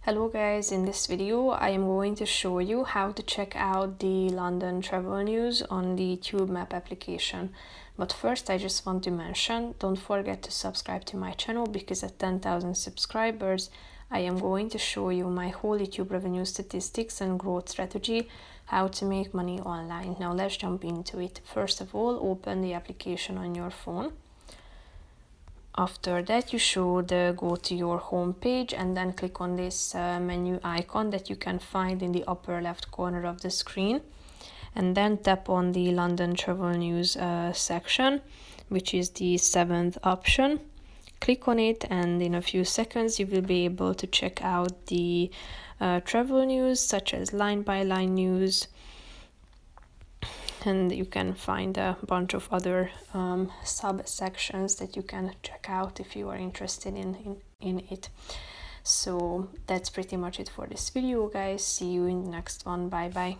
Hello guys, in this video I am going to show you how to check out the London travel news on the TubeMap application. But first I just want to mention, don't forget to subscribe to my channel because at 10,000 subscribers I am going to show you my whole YouTube revenue statistics and growth strategy, how to make money online. Now let's jump into it. First of all, open the application on your phone. After that, you should go to your home page and then click on this menu icon that you can find in the upper left corner of the screen, and then tap on the London Travel News section, which is the 7th option. Click on it and in a few seconds you will be able to check out the travel news such as line-by-line news, and you can find a bunch of other subsections that you can check out if you are interested in it. So that's pretty much it for this video, guys. See you in the next one. Bye bye.